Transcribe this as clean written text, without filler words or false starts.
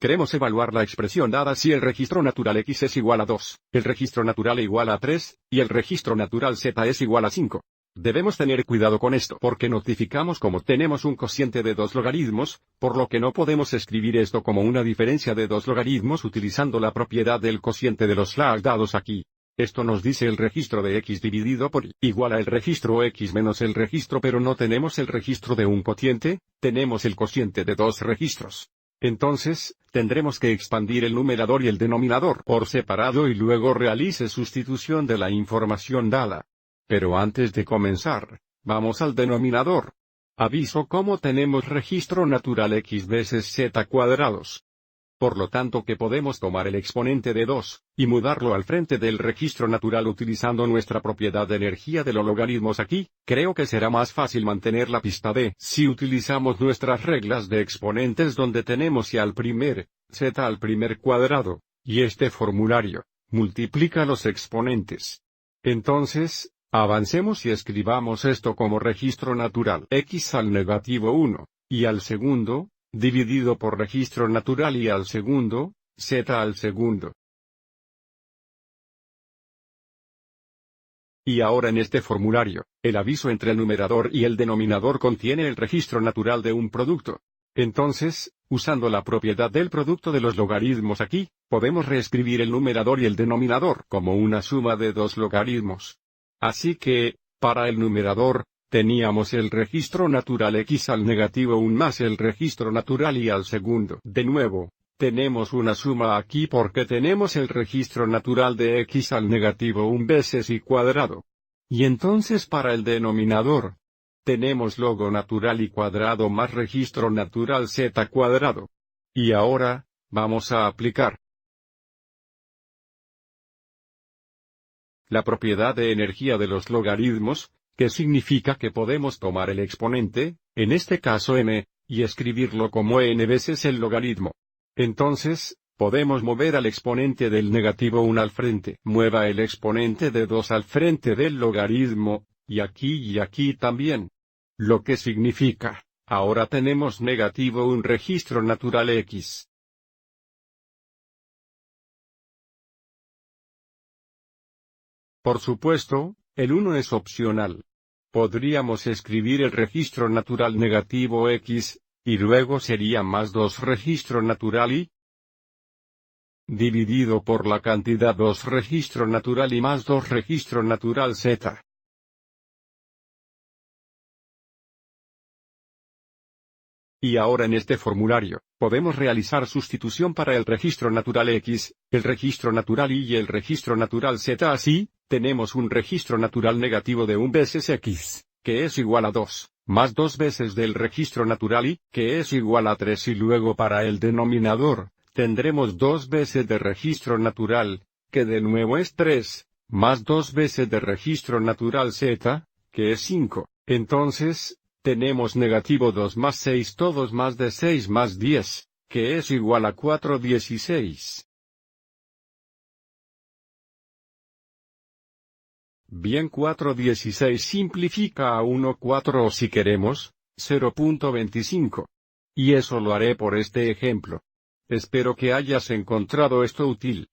Queremos evaluar la expresión dada si el registro natural X es igual a 2, el registro natural igual a 3, y el registro natural Z es igual a 5. Debemos tener cuidado con esto porque notificamos como tenemos un cociente de dos logaritmos, por lo que no podemos escribir esto como una diferencia de dos logaritmos utilizando la propiedad del cociente de los slash dados aquí. Esto nos dice el registro de X dividido por Y igual a el registro X menos el registro, pero no tenemos el registro de un cociente, tenemos el cociente de dos registros. Entonces, tendremos que expandir el numerador y el denominador por separado y luego realice sustitución de la información dada. Pero antes de comenzar, vamos al denominador. Aviso cómo tenemos registro natural X veces Z cuadrados. Por lo tanto que podemos tomar el exponente de 2, y mudarlo al frente del registro natural utilizando nuestra propiedad de energía de los logaritmos aquí, creo que será más fácil mantener la pista D si utilizamos nuestras reglas de exponentes donde tenemos y al primer, Z al primer cuadrado, y este formulario, multiplica los exponentes. Entonces, avancemos y escribamos esto como registro natural X al negativo 1, y al segundo, dividido por registro natural y al segundo, Z al segundo. Y ahora en este formulario, el aviso entre el numerador y el denominador contiene el registro natural de un producto. Entonces, usando la propiedad del producto de los logaritmos aquí, podemos reescribir el numerador y el denominador como una suma de dos logaritmos. Así que, para el numerador, teníamos el registro natural X al negativo 1 más el registro natural Y al segundo. De nuevo, tenemos una suma aquí porque tenemos el registro natural de X al negativo 1 veces Y cuadrado. Y entonces para el denominador, tenemos logo natural Y cuadrado más registro natural Z cuadrado. Y ahora, vamos a aplicar la propiedad de energía de los logaritmos, que significa que podemos tomar el exponente, en este caso n, y escribirlo como n veces el logaritmo. Entonces, podemos mover al exponente del negativo 1 al frente. Mueva el exponente de 2 al frente del logaritmo, y aquí también. Lo que significa, ahora tenemos negativo un registro natural X. Por supuesto, el 1 es opcional. Podríamos escribir el registro natural negativo X, y luego sería más 2 registro natural Y, dividido por la cantidad 2 registro natural Y más 2 registro natural Z. Y ahora en este formulario, podemos realizar sustitución para el registro natural X, el registro natural Y el registro natural Z. Así, tenemos un registro natural negativo de 1 veces X, que es igual a 2, más 2 veces del registro natural Y, que es igual a 3 y luego para el denominador, tendremos 2 veces de registro natural, que de nuevo es 3, más 2 veces de registro natural Z, que es 5. Entonces, tenemos negativo 2 más 6 todos más de 6 más 10, que es igual a 416. Bien, 416 simplifica a 1,4 o si queremos, 0.25. Y eso lo haré por este ejemplo. Espero que hayas encontrado esto útil.